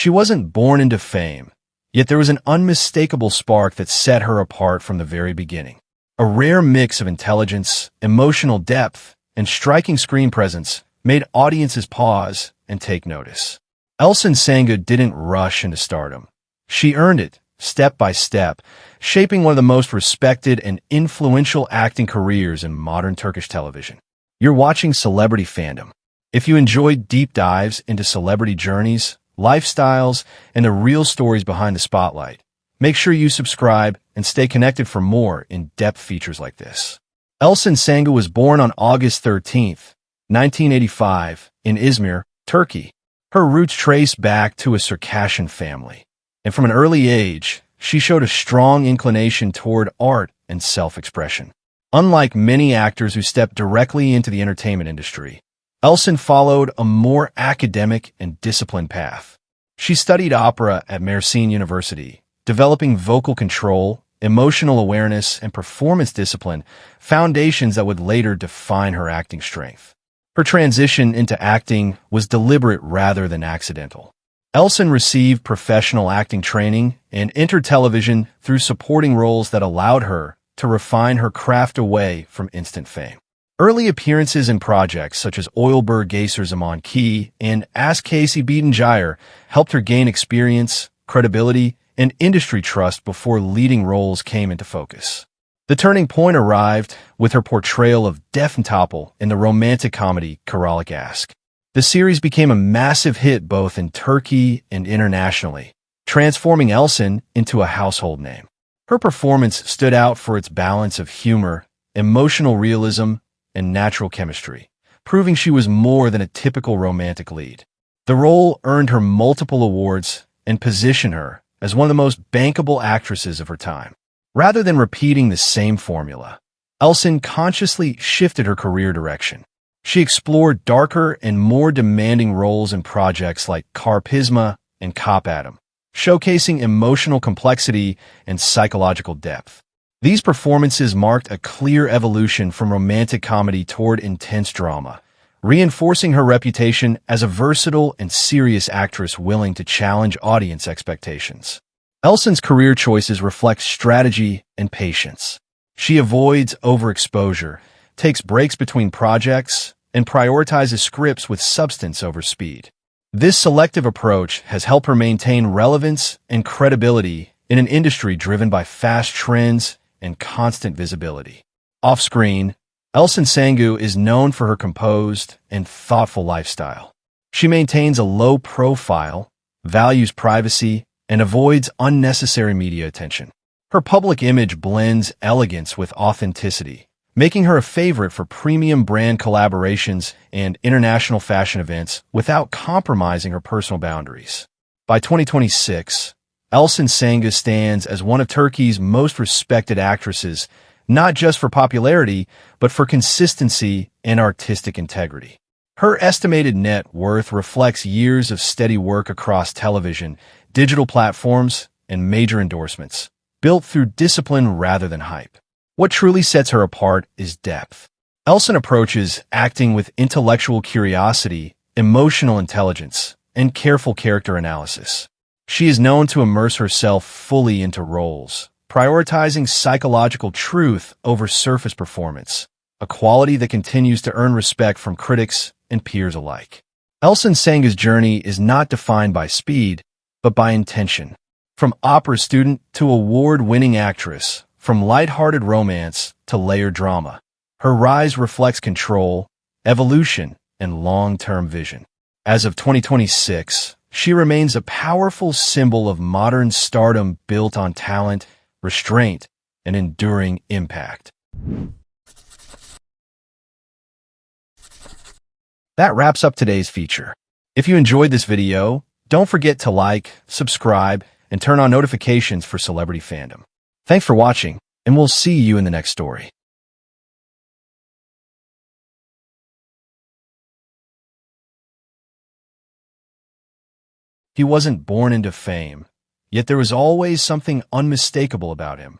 She wasn't born into fame, yet there was an unmistakable spark that set her apart from the very beginning. A rare mix of intelligence, emotional depth, and striking screen presence made audiences pause and take notice. Elçin Sangu didn't rush into stardom. She earned it, step by step, shaping one of the most respected and influential acting careers in modern Turkish television. You're watching Celebrity Fandom. If you enjoyed deep dives into celebrity journeys, lifestyles, and the real stories behind the spotlight, make sure you subscribe and stay connected for more in-depth features like this. Elçin Sangu was born on August 13, 1985, in Izmir, Turkey. Her roots trace back to a Circassian family, and from an early age, she showed a strong inclination toward art and self-expression. Unlike many actors who stepped directly into the entertainment industry, Elçin followed a more academic and disciplined path. She studied opera at Mersin University, developing vocal control, emotional awareness, and performance discipline, foundations that would later define her acting strength. Her transition into acting was deliberate rather than accidental. Elçin received professional acting training and entered television through supporting roles that allowed her to refine her craft away from instant fame. Early appearances in projects such as Oylber Geyser Zaman Ki and Ask Casey Beaton Gyre helped her gain experience, credibility, and industry trust before leading roles came into focus. The turning point arrived with her portrayal of Defne Topal in the romantic comedy Kiralık Aşk. The series became a massive hit both in Turkey and internationally, transforming Elçin into a household name. Her performance stood out for its balance of humor, emotional realism, and natural chemistry, proving she was more than a typical romantic lead. The role earned her multiple awards and positioned her as one of the most bankable actresses of her time. Rather than repeating the same formula, Elçin consciously shifted her career direction. She explored darker and more demanding roles in projects like Karpizma and Cop Adam, showcasing emotional complexity and psychological depth. These performances marked a clear evolution from romantic comedy toward intense drama, reinforcing her reputation as a versatile and serious actress willing to challenge audience expectations. Elçin's career choices reflect strategy and patience. She avoids overexposure, takes breaks between projects, and prioritizes scripts with substance over speed. This selective approach has helped her maintain relevance and credibility in an industry driven by fast trends and constant visibility. Off-screen, Elçin Sangu is known for her composed and thoughtful lifestyle. She maintains a low profile, values privacy, and avoids unnecessary media attention. Her public image blends elegance with authenticity, making her a favorite for premium brand collaborations and international fashion events without compromising her personal boundaries. By 2026, Elçin Sangu stands as one of Turkey's most respected actresses, not just for popularity, but for consistency and artistic integrity. Her estimated net worth reflects years of steady work across television, digital platforms, and major endorsements, built through discipline rather than hype. What truly sets her apart is depth. Elçin approaches acting with intellectual curiosity, emotional intelligence, and careful character analysis. She is known to immerse herself fully into roles, prioritizing psychological truth over surface performance, a quality that continues to earn respect from critics and peers alike. Elçin Sangu's journey is not defined by speed, but by intention. From opera student to award-winning actress, from light-hearted romance to layered drama, her rise reflects control, evolution, and long-term vision. As of 2026, she remains a powerful symbol of modern stardom built on talent, restraint, and enduring impact. That wraps up today's feature. If you enjoyed this video, don't forget to like, subscribe, and turn on notifications for Celebrity Fandom. Thanks for watching, and we'll see you in the next story. He wasn't born into fame, yet there was always something unmistakable about him.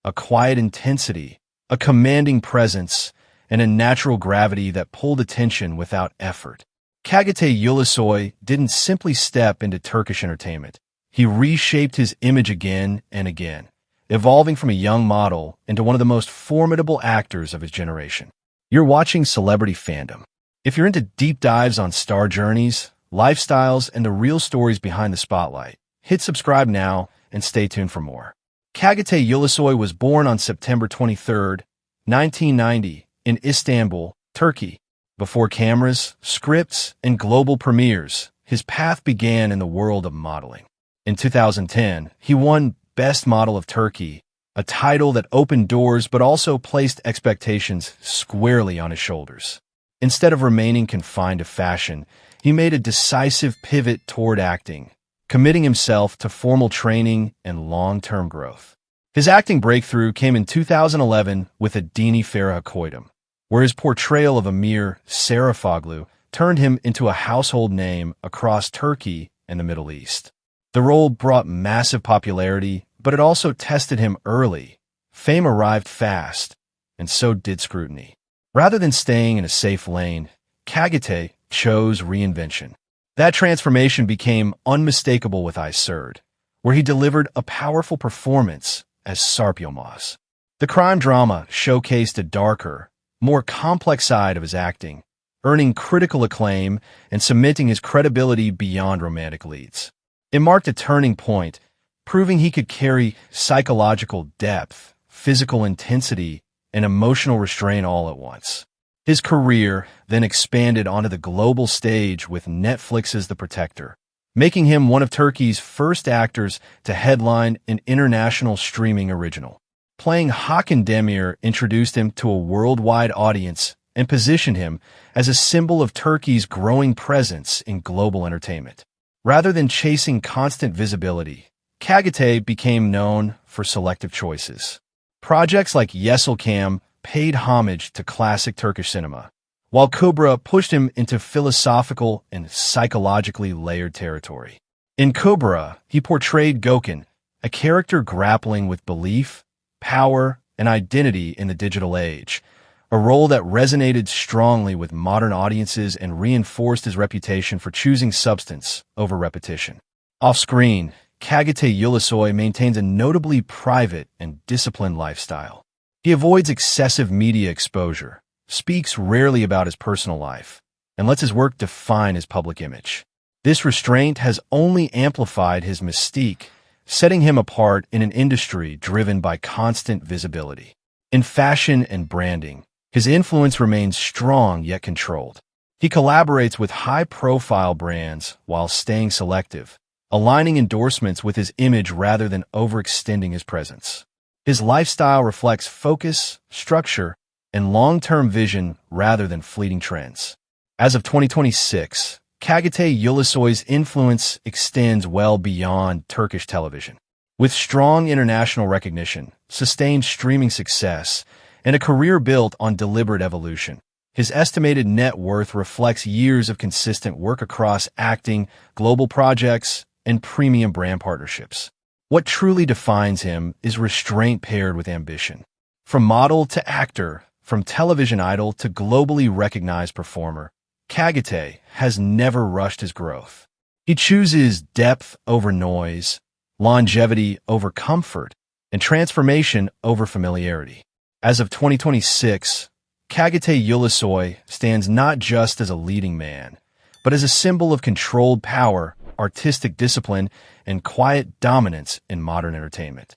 A quiet intensity, a commanding presence, and a natural gravity that pulled attention without effort. Çağatay Ulusoy didn't simply step into Turkish entertainment. He reshaped his image again and again, evolving from a young model into one of the most formidable actors of his generation. You're watching Celebrity Fandom. If you're into deep dives on star journeys, lifestyles, and the real stories behind the spotlight, hit subscribe now and stay tuned for more. Çağatay Ulusoy was born on September 23, 1990, in Istanbul, Turkey. Before cameras, scripts, and global premieres, his path began in the world of modeling. In 2010, he won Best Model of Turkey, a title that opened doors but also placed expectations squarely on his shoulders. Instead of remaining confined to fashion, he made a decisive pivot toward acting, committing himself to formal training and long-term growth. His acting breakthrough came in 2011 with Adini Farah Koydum, where his portrayal of Amir Sarafoglu turned him into a household name across Turkey and the Middle East. The role brought massive popularity, but it also tested him early. Fame arrived fast, and so did scrutiny. Rather than staying in a safe lane, Çağatay chose reinvention. That transformation became unmistakable with I Surd, where he delivered a powerful performance as Sarp Yılmaz. The crime drama showcased a darker, more complex side of his acting, earning critical acclaim and cementing his credibility beyond romantic leads. It marked a turning point, proving he could carry psychological depth, physical intensity, and emotional restraint all at once. His career then expanded onto the global stage with Netflix's The Protector, making him one of Turkey's first actors to headline an international streaming original. Playing Hakan Demir introduced him to a worldwide audience and positioned him as a symbol of Turkey's growing presence in global entertainment. Rather than chasing constant visibility, Çağatay became known for selective choices. Projects like Yeşilçam paid homage to classic Turkish cinema, while Kubra pushed him into philosophical and psychologically layered territory. In Kubra, he portrayed Gökhan, a character grappling with belief, power, and identity in the digital age, a role that resonated strongly with modern audiences and reinforced his reputation for choosing substance over repetition. Off-screen, Çağatay Ulusoy maintains a notably private and disciplined lifestyle. He avoids excessive media exposure, speaks rarely about his personal life, and lets his work define his public image. This restraint has only amplified his mystique, setting him apart in an industry driven by constant visibility. In fashion and branding, his influence remains strong yet controlled. He collaborates with high-profile brands while staying selective, aligning endorsements with his image rather than overextending his presence. His lifestyle reflects focus, structure, and long-term vision rather than fleeting trends. As of 2026, Çağatay Ulusoy's influence extends well beyond Turkish television. With strong international recognition, sustained streaming success, and a career built on deliberate evolution, his estimated net worth reflects years of consistent work across acting, global projects, and premium brand partnerships. What truly defines him is restraint paired with ambition. From model to actor, from television idol to globally recognized performer, Çağatay has never rushed his growth. He chooses depth over noise, longevity over comfort, and transformation over familiarity. As of 2026, Çağatay Ulusoy stands not just as a leading man, but as a symbol of controlled power, artistic discipline, and quiet dominance in modern entertainment.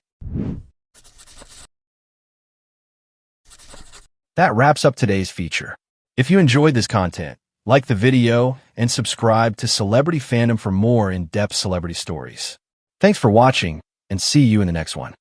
That wraps up today's feature. If you enjoyed this content, like the video and subscribe to Celebrity Fandom for more in-depth celebrity stories. Thanks for watching, and see you in the next one.